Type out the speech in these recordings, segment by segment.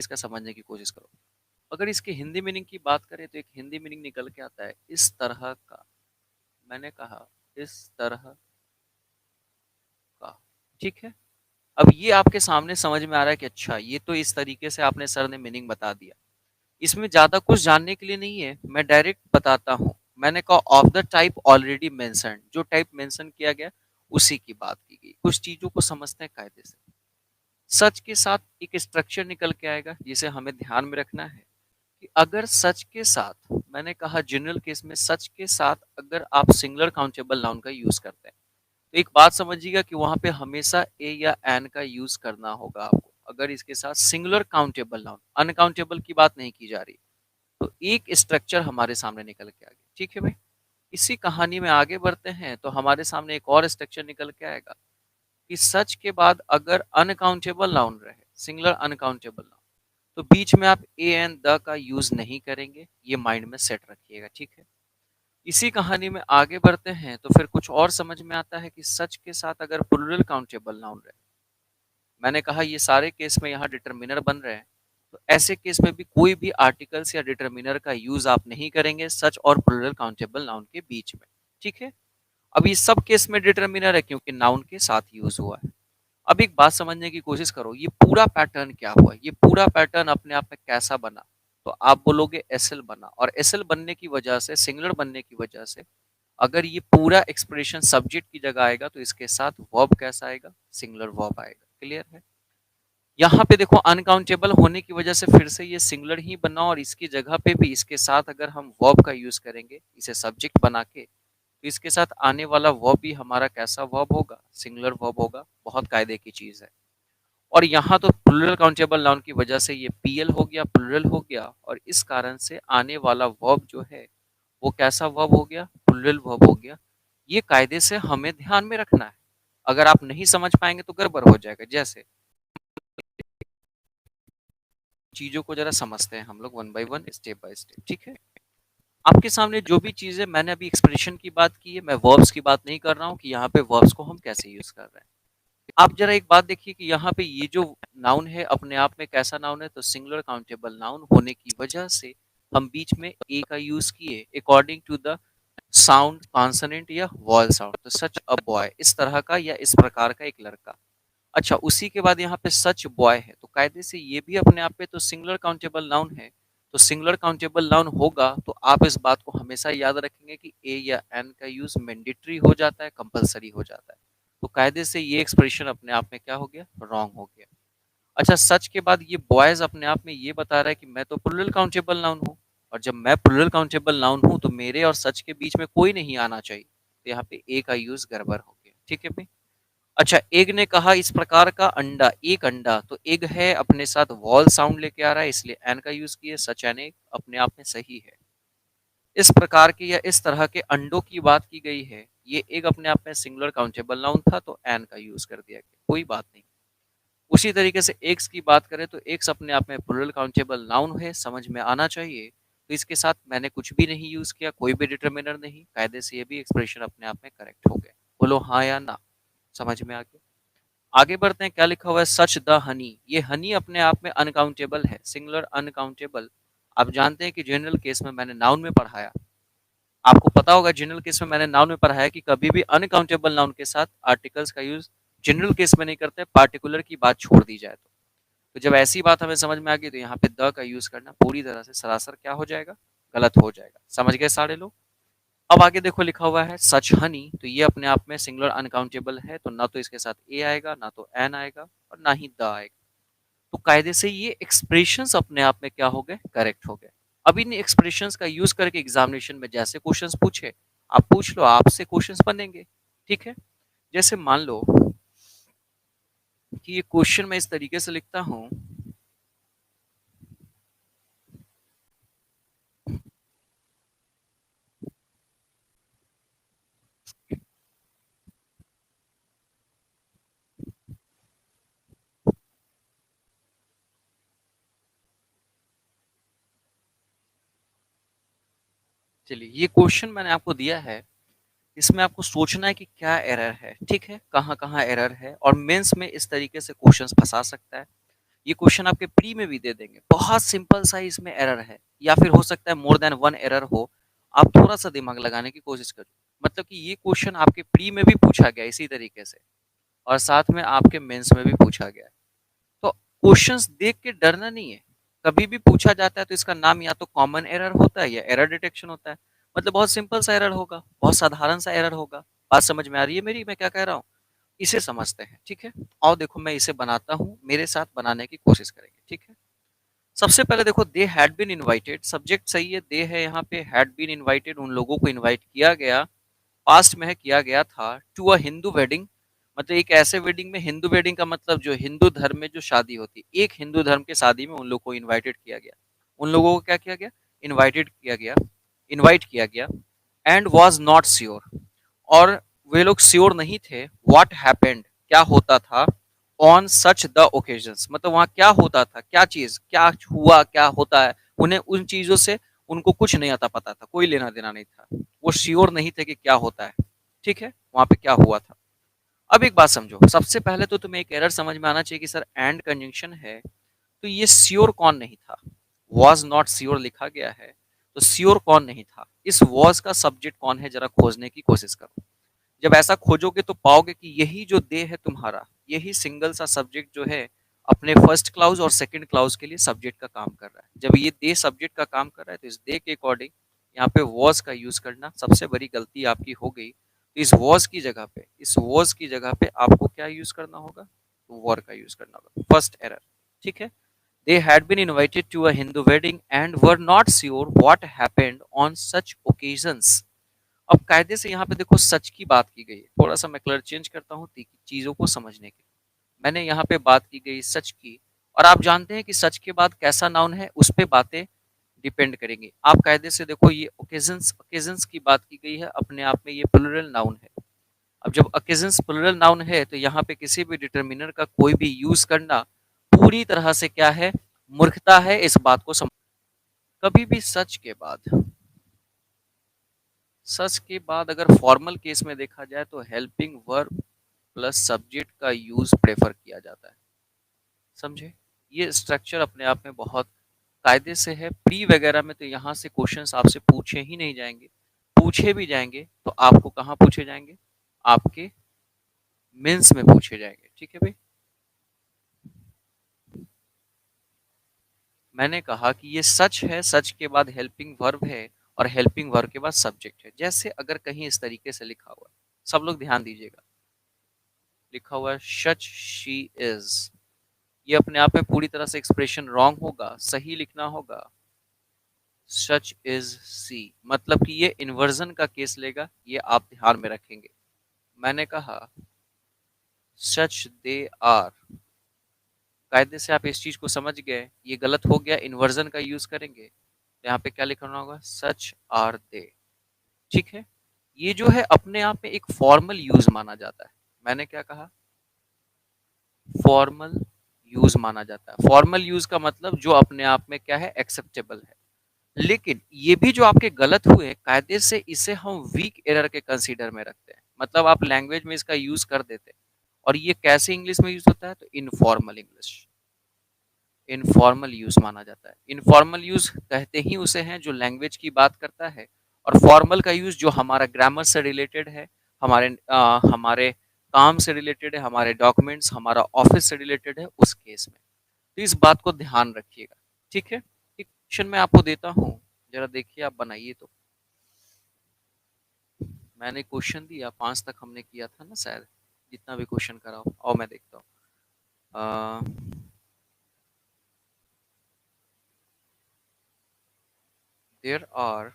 इसका समझने की कोशिश करो। अगर इसकी हिंदी मीनिंग की बात करें तो एक हिंदी मीनिंग निकल के आता है इस तरह का। मैंने कहा इस तरह का, ठीक है। अब ये आपके सामने समझ में आ रहा है कि अच्छा ये तो इस तरीके से आपने सर ने मीनिंग बता दिया। इसमें ज़्यादा कुछ जानने के लिए नहीं है, मैं डायरेक्ट बताता हूँ। मैंने कहा of the type already mentioned, जो टाइप मेंशन किया गया उसी की बात की गई। कुछ चीज़ों को समझते हैं कायदे से। सच के साथ एक स्ट्रक्चर निकल के आएगा जिसे हमें ध्यान में रखना है कि अगर सच के साथ, मैंने कहा जनरल केस में सच के साथ अगर आप सिंगुलर काउंटेबल नाउन का यूज़ करते हैं, तो एक बात समझिएगा कि वहाँ पे हमेशा ए या एन का यूज़ करना होगा आपको। अगर इसके साथ सिंगुलर काउंटेबल नाउन, अनकाउंटेबल की बात नहीं की जा रही, तो एक स्ट्रक्चर हमारे सामने निकल के आ गया, ठीक है भाई। इसी कहानी में आगे बढ़ते हैं तो हमारे सामने एक और स्ट्रक्चर निकल के आएगा कि सच के बाद अगर अनकाउंटेबल नाउन रहे, सिंगुलर अनकाउंटेबल नाउन, तो बीच में आप ए एंड द का यूज नहीं करेंगे, ये माइंड में सेट रखिएगा, ठीक है। इसी कहानी में आगे बढ़ते हैं तो फिर कुछ और समझ में आता है कि सच के साथ अगर प्लूरल काउंटेबल नाउन रहे, मैंने कहा ये सारे केस में यहाँ डिटर्मिनर बन रहे हैं, तो ऐसे केस में भी कोई भी आर्टिकल्स या डिटर्मिनर का यूज आप नहीं करेंगे सच और प्लूरल काउंटेबल नाउन के बीच में, ठीक है। अब ये सब केस में डिटर्मिनर है क्योंकि नाउन के साथ यूज हुआ है। अब एक बात समझने की कोशिश करो, ये पूरा पैटर्न क्या हुआ, ये पूरा पैटर्न अपने आप में कैसा बना। तो आप बोलोगे एसएल बना, और एसएल बनने की वजह से, सिंगुलर बनने की वजह से, अगर ये पूरा एक्सप्रेशन सब्जेक्ट की जगह आएगा तो इसके साथ वर्ब कैसा आएगा, सिंगुलर वर्ब आएगा। क्लियर है। यहाँ पे देखो अनकाउंटेबल होने की वजह से फिर से ये सिंगुलर ही बना, और इसकी जगह पे भी इसके साथ अगर हम वर्ब का यूज करेंगे इसे सब्जेक्ट बना के, तो इसके साथ आने वाला वर्ब भी हमारा कैसा वर्ब होगा, सिंगुलर वर्ब होगा। बहुत कायदे की चीज है। और यहाँ तो प्लूरल काउंटेबल नाउन की वजह से ये पीएल हो गया, प्लूरल हो गया, और इस कारण से आने वाला वर्ब जो है वो कैसा वर्ब हो गया, प्लूरल वर्ब हो गया। ये कायदे से हमें ध्यान में रखना है। अगर आप नहीं समझ पाएंगे तो गड़बड़ हो जाएगा। जैसे चीजों को जरा समझते हैं हम लोग one by one, step by step, ठीक है। आपके सामने जो भी चीजें, मैंने अभी एक्सप्रेशन की बात की है, मैं वर्ब्स की बात नहीं कर रहा हूँ कि यहाँ पे वर्ब्स को हम कैसे यूज कर रहे हैं। आप जरा एक बात देखिए कि यहाँ पे ये जो नाउन है अपने आप में कैसा नाउन है, तो सिंगुलर काउंटेबल नाउन होने की वजह से हम बीच में ए का यूज किए according to the sound, consonant या वॉयल साउंड। तो सच अ बॉय, इस तरह का या इस प्रकार का एक लड़का। अच्छा, उसी के बाद यहाँ पे सच बॉय है, तो कायदे से ये भी अपने आप पे तो सिंगुलर काउंटेबल नाउन है। तो सिंगुलर काउंटेबल नाउन होगा तो आप इस बात को हमेशा याद रखेंगे कि ए या एन का यूज मैंडेटरी हो जाता है, कंपलसरी हो जाता है। तो कायदे से ये एक्सप्रेशन अपने आप में क्या हो गया, रॉन्ग हो गया। अच्छा, सच के बाद ये बॉयज अपने आप में ये बता रहा है कि मैं तो प्लूरल काउंटेबल नाउन हूँ, और जब मैं प्लूरल काउंटेबल नाउन हूँ तो मेरे और सच के बीच में कोई नहीं आना चाहिए। तो यहाँ पे ए का यूज गड़बड़ हो गया, ठीक है भाई। अच्छा, एग ने कहा इस प्रकार का अंडा, एक अंडा, तो एग है अपने साथ वॉल साउंड लेके आ रहा है, इसलिए एन का यूज किया। सच एन एग अपने आप में सही है। इस प्रकार के या इस तरह के अंडों की बात की गई है, ये एग अपने आप में सिंगुलर काउंटेबल नाउन था तो एन का यूज कर दिया गया, कोई बात नहीं। उसी तरीके से एग्स की बात करें तो एग्स अपने आप में प्लूरल काउंटेबल नाउन है, समझ में आना चाहिए। तो इसके साथ मैंने कुछ भी नहीं यूज किया, कोई भी डिटर्मिनर नहीं, कायदे से ये भी एक्सप्रेशन अपने आप में करेक्ट हो गया। बोलो हाँ या ना, समझ में आ गया। आगे बढ़ते हैं, क्या लिखा हुआ है, सच द हनी। ये हनी अपने आप में अनकाउंटेबल है, सिंगुलर अनकाउंटेबल। आप जानते हैं कि जनरल केस में मैंने नाउन में पढ़ाया, आपको पता होगा जनरल केस में मैंने नाउन में पढ़ाया कि कभी भी अनकाउंटेबल नाउन के साथ आर्टिकल्स का यूज जनरल केस में नहीं करते, पार्टिकुलर की बात छोड़ दी जाए तो जब ऐसी बात हमें समझ में आ गई तो यहाँ पे द का यूज करना पूरी तरह से सरासर क्या हो जाएगा, गलत हो जाएगा। समझ गए सारे लोग। अब आगे देखो लिखा हुआ है सच हनी, तो ये अपने आप में सिंगुलर अनकाउंटेबल है, तो ना तो इसके साथ ए आएगा, ना तो एन आएगा, और ना ही द आएगा। तो कायदे से ये एक्सप्रेशंस अपने आप में क्या हो गए, करेक्ट हो गए। अब इन एक्सप्रेशंस का यूज करके एग्जामिनेशन में जैसे क्वेश्चंस पूछे आप पूछ लो, आपसे क्वेश्चंस बनेंगे, ठीक है। जैसे मान लो कि ये क्वेश्चन मैं इस तरीके से लिखता हूं, चलिए ये क्वेश्चन मैंने आपको दिया है, इसमें आपको सोचना है कि क्या एरर है, ठीक है, कहाँ कहाँ एरर है, और मेंस में इस तरीके से क्वेश्चंस फंसा सकता है। ये क्वेश्चन आपके प्री में भी दे देंगे। बहुत सिंपल सा इसमें एरर है, या फिर हो सकता है मोर देन वन एरर हो। आप थोड़ा-सा दिमाग लगाने की कोशिश करो। मतलब कि ये क्वेश्चन आपके प्री में भी पूछा गया इसी तरीके से, और साथ में आपके मेंस में भी पूछा गया है। तो क्वेश्चंस देख के डरना नहीं है। कभी भी पूछा जाता है तो इसका नाम या तो कॉमन एरर होता है या एरर डिटेक्शन होता है। मतलब बहुत सिंपल सा एरर होगा, बहुत साधारण सा एरर होगा। बात समझ में आ रही है मेरी, मैं क्या कह रहा हूँ? इसे समझते हैं, ठीक है? और देखो मैं इसे बनाता हूँ, मेरे साथ बनाने की कोशिश करेंगे, ठीक है? सबसे पहले देखो, they had been invited, subject सही है, दे है यहाँ पे, हैड बीन इनवाइटेड, उन लोगों को इनवाइट किया गया, पास्ट में है, किया गया था, टू अ हिंदू वेडिंग, मतलब एक ऐसे वेडिंग में, हिंदू वेडिंग का मतलब जो हिंदू धर्म में जो शादी होती है, एक हिंदू धर्म के शादी में उन लोगों को इनवाइटेड किया गया। उन लोगों को क्या किया गया? इनवाइटेड किया गया, इनवाइट किया गया। एंड वाज नॉट श्योर, और वे लोग श्योर नहीं थे, व्हाट हैपेंड, क्या होता था, ऑन सच द ओकेजन्स, मतलब वहां क्या होता था, क्या चीज, क्या हुआ, क्या होता है, उन्हें उन चीजों से उनको कुछ नहीं आता, पता था, कोई लेना देना नहीं था, वो श्योर नहीं थे कि क्या होता है, ठीक है, वहां पे क्या हुआ था। अब एक बात समझो, सबसे पहले तो तुम्हें एक एरर समझ में आना चाहिए कि सर एंड कंजंक्शन है, तो ये श्योर कौन नहीं था? वॉज नॉट श्योर लिखा गया है, तो श्योर कौन नहीं था? इस वॉज का सब्जेक्ट कौन है, जरा खोजने की कोशिश करो। जब ऐसा खोजोगे तो पाओगे कि यही जो दे है तुम्हारा, यही सिंगल सा सब्जेक्ट जो है, अपने फर्स्ट क्लाउज और सेकंड क्लाउज के लिए सब्जेक्ट का काम कर रहा है। जब ये दे सब्जेक्ट का काम कर रहा है तो इस दे के अकॉर्डिंग यहाँ पे वॉज का यूज करना सबसे बड़ी गलती आपकी हो गई। तो इस वॉज की जगह पे, इस वॉज की जगह पे आपको क्या यूज करना होगा? वर का यूज करना होगा, फर्स्ट एरर, ठीक है। They had been invited to a Hindu wedding and were not sure what happened on such occasions. अब कायदे से यहाँ पे देखो सच की बात की गई है, थोड़ा सा मैं कलर चेंज करता हूँ चीजों को समझने के लिए। मैंने यहाँ पे बात की गई सच की, और आप जानते हैं कि सच के बाद कैसा नाउन है उस पे बातें डिपेंड करेंगी। आप कायदे से देखो, ये ओकेजन्स, ओकेजन्स की बात की गई है, अपने आप में ये प्लूरल नाउन है। अब जब ओकेजन्स प्लूरल नाउन है तो यहाँ पे किसी भी डिटर्मिनर का कोई भी यूज करना पूरी तरह से क्या है? मूर्खता है, इस बात को समझ। कभी भी सच के बाद, सच के बाद अगर फॉर्मल केस में देखा जाए तो हेल्पिंग वर्ब प्लस सब्जेक्ट का यूज प्रेफर किया जाता है। समझे? ये स्ट्रक्चर अपने आप में बहुत कायदे से है। प्री वगैरह में तो यहाँ से क्वेश्चंस आपसे पूछे ही नहीं जाएंगे, पूछे भी जाएंगे तो आपको कहाँ पूछे जाएंगे? आपके मेंस में पूछे जाएंगे, ठीक है भाई। मैंने कहा कि ये सच है, सच के बाद हेल्पिंग वर्ब है, और हेल्पिंग वर्ब के बाद सब्जेक्ट है। जैसे अगर कहीं इस तरीके से लिखा हुआ है, सब लोग ध्यान दीजिएगा, लिखा हुआ है सच शी इज, ये अपने आप में पूरी तरह से एक्सप्रेशन रॉन्ग होगा, सही लिखना होगा सच इज सी, मतलब कि ये इन्वर्जन का केस लेगा, ये आप ध्यान में रखेंगे। मैंने कहा सच दे आर, कायदे से आप इस चीज को समझ गए, ये गलत हो गया, इन्वर्जन का यूज करेंगे तो यहाँ पे क्या लिखना होगा? सच आर दे, ठीक है। ये जो है अपने आप में एक फॉर्मल यूज माना जाता है। मैंने क्या कहा? फॉर्मल यूज माना जाता है। फॉर्मल यूज का मतलब जो अपने आप में क्या है? एक्सेप्टेबल है। लेकिन ये भी जो आपके गलत हुए, कायदे से इसे हम वीक एरर के कंसीडर में रखते हैं, मतलब आप लैंग्वेज में इसका यूज कर देते हैं। और ये कैसे इंग्लिश में यूज होता है? तो इनफॉर्मल इंग्लिश, इनफॉर्मल यूज माना जाता है। इनफॉर्मल यूज कहते ही उसे हैं जो लैंग्वेज की बात करता है, और फॉर्मल का यूज जो हमारा ग्रामर से रिलेटेड है, हमारे काम से रिलेटेड है, हमारे डॉक्यूमेंट्स, हमारा ऑफिस से रिलेटेड है, उस केस में। तो इस बात को ध्यान रखिएगा, ठीक है। एक क्वेश्चन मैं आपको देता हूँ, जरा देखिए, आप बनाइए तो। मैंने क्वेश्चन दिया, 5 तक हमने किया था ना शायद, जितना भी क्वेश्चन कराओ, और मैं देखता हूँ। There are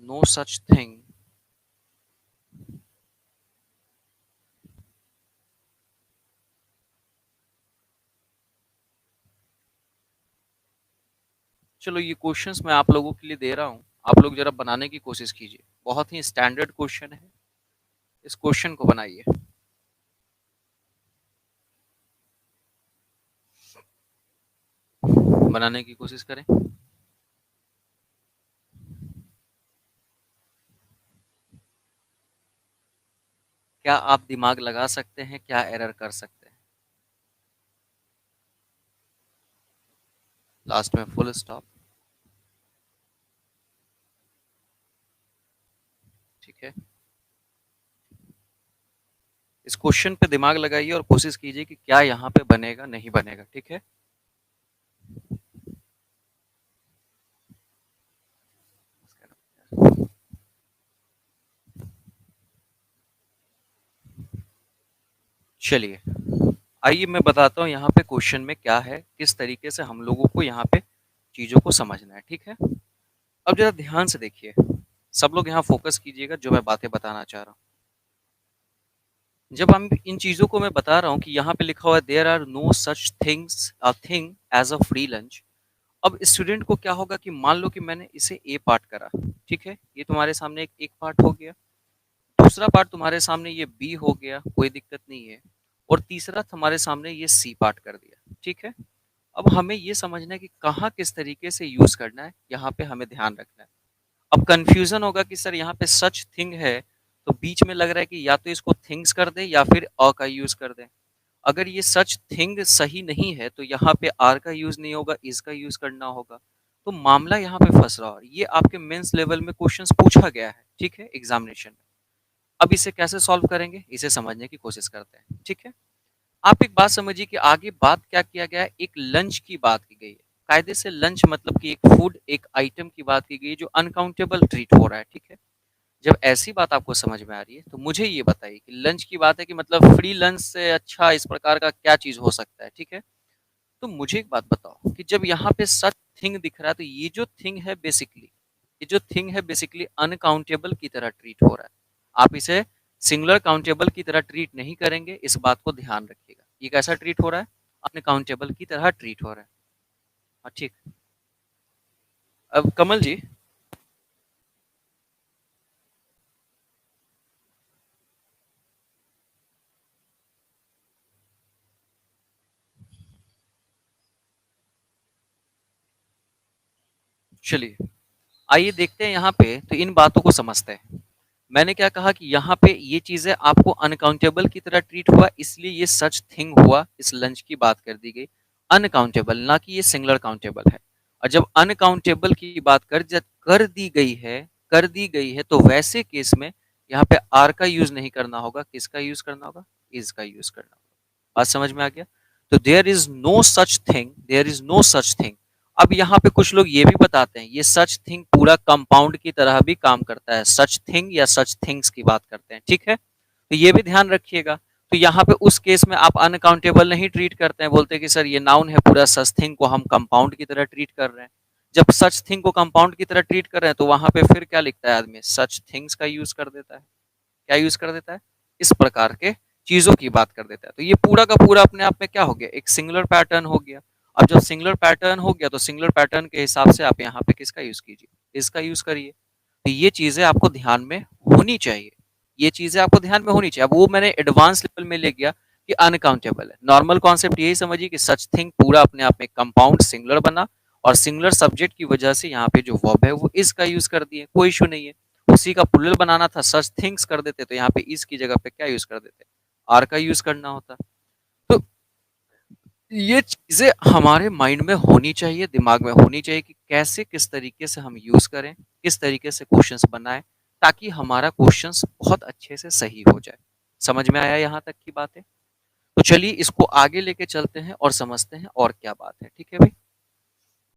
no such thing, चलो ये क्वेश्चंस मैं आप लोगों के लिए दे रहा हूँ, आप लोग जरा बनाने की कोशिश कीजिए। बहुत ही स्टैंडर्ड क्वेश्चन है, इस क्वेश्चन को बनाइए। बनाने की कोशिश करें। क्या आप दिमाग लगा सकते हैं? क्या एरर कर सकते हैं? लास्ट में फुल स्टॉप। ठीक है। इस क्वेश्चन पे दिमाग लगाइए और कोशिश कीजिए कि क्या यहाँ पे बनेगा, नहीं बनेगा। ठीक है? चलिए, आइए मैं बताता हूँ यहाँ पे क्वेश्चन में क्या है, किस तरीके से हम लोगों को यहाँ पे चीज़ों को समझना है। ठीक है? अब ज़रा ध्यान से देखिए। सब लोग यहाँ फ़ोकस कीजिएगा जो मैं बातें बताना चाह रहा हूँ। जब हम इन चीज़ों को मैं बता रहा हूँ कि यहाँ पे लिखा हुआ है there are no such things a thing as a free lunch. अब स्टूडेंट को क्या होगा कि मान लो कि मैंने इसे ए पार्ट करा, ठीक है? ये तुम्हारे सामने एक पार्ट हो गया। दूसरा पार्ट तुम्हारे सामने ये बी हो गया, कोई दिक्कत नहीं है। और तीसरा तुम्हारे सामने ये सी पार्ट कर दिया, ठीक है? अब हमें ये समझना है कि कहाँ किस तरीके से यूज़ करना है, यहाँ पे हमें ध्यान रखना है। अब कन्फ्यूज़न होगा कि सर यहाँ पे सच थिंग है, तो बीच में लग रहा है कि या तो इसको थिंग्स कर दें या फिर अ का यूज़ कर दें। अगर ये सच थिंग सही नहीं है, तो यहाँ पे आर का यूज़ नहीं होगा, इज़ का यूज़ करना होगा। तो मामला यहाँ पे फँस रहा है। ये आपके मेंस लेवल में क्वेश्चंस पूछा गया है, ठीक है? एग्ज़ामिनेशन में। अब इसे कैसे सॉल्व करेंगे, इसे समझने की कोशिश करते हैं, ठीक है? आप एक बात समझिए कि आगे बात क्या किया गया है, एक लंच की बात की गई है। कायदे से लंच मतलब कि एक फूड, एक आइटम की बात की गई है जो अनकाउंटेबल ट्रीट हो रहा है, ठीक है? जब ऐसी बात आपको समझ में आ रही है, तो मुझे ये बताइए कि लंच की बात है कि मतलब फ्री लंच से अच्छा इस प्रकार का क्या चीज़ हो सकता है, ठीक है? तो मुझे एक बात बताओ कि जब यहाँ पे सच थिंग दिख रहा है, तो ये जो थिंग है बेसिकली, ये जो थिंग है बेसिकली अनकाउंटेबल की तरह ट्रीट हो रहा है। आप इसे सिंगुलर काउंटेबल की तरह ट्रीट नहीं करेंगे, इस बात को ध्यान रखिएगा। ये कैसा ट्रीट हो रहा है? अनकाउंटेबल की तरह ट्रीट हो रहा है। हाँ, ठीक। अब कमल जी, चलिए आइए देखते हैं यहाँ पे, तो इन बातों को समझते हैं। मैंने क्या कहा कि यहाँ पे ये चीज़ें आपको अनकाउंटेबल की तरह ट्रीट हुआ, इसलिए ये सच थिंग हुआ, इस लंच की बात कर दी गई। अनकाउंटेबल, ना कि ये सिंगुलर काउंटेबल है। और जब अनकाउंटेबल की बात कर दी गई है, तो वैसे केस में यहाँ पे आर का यूज़ नहीं करना होगा, किसका यूज़ करना होगा? इज़ का यूज़ करना होगा। बात समझ में आ गया? तो there is no such thing. अब यहाँ पे कुछ लोग ये भी बताते हैं, ये सच थिंग पूरा कंपाउंड की तरह भी काम करता है। सच थिंग या सच थिंग्स की बात करते हैं, ठीक है? तो ये भी ध्यान रखिएगा। तो यहाँ पे उस केस में आप अनकाउंटेबल नहीं ट्रीट करते हैं, बोलते हैं कि सर ये नाउन है, पूरा सच थिंग को हम कंपाउंड की तरह ट्रीट कर रहे हैं। जब सच थिंग को कंपाउंड की तरह ट्रीट कर रहे हैं, तो वहां पे फिर क्या लिखता है आदमी? सच थिंग्स का यूज कर देता है। क्या यूज कर देता है? इस प्रकार के चीजों की बात कर देता है। तो ये पूरा का पूरा अपने आप में क्या हो गया? एक सिंगुलर पैटर्न हो गया। अब जब सिंगुलर पैटर्न हो गया, तो सिंगुलर पैटर्न के हिसाब से आप यहाँ पे किसका यूज कीजिए? इसका यूज करिए। तो ये चीजें आपको ध्यान में होनी चाहिए। ये चीजें आपको ध्यान में होनी चाहिए। अब वो मैंने एडवांस लेवल में ले गया कि अनकाउंटेबल है। नॉर्मल कॉन्सेप्ट यही समझिए कि सच थिंग पूरा अपने आप में कंपाउंड सिंगुलर बना, और सिंगुलर सब्जेक्ट की वजह से यहाँ पे जो वर्ब है वो इज का यूज कर दिए, कोई इशू नहीं है। उसी का प्लूरल बनाना था, सच थिंग्स कर देते, तो यहाँ पे इस की जगह पे क्या यूज कर देते? आर का यूज करना होता। तो ये चीजें हमारे माइंड में होनी चाहिए, दिमाग में होनी चाहिए कि कैसे किस तरीके से हम यूज करें, किस तरीके से क्वेश्चंस बनाएं, ताकि हमारा क्वेश्चंस बहुत अच्छे से सही हो जाए। समझ में आया यहाँ तक की बातें? तो चलिए इसको आगे लेके चलते हैं और समझते हैं और क्या बात है। ठीक है भाई?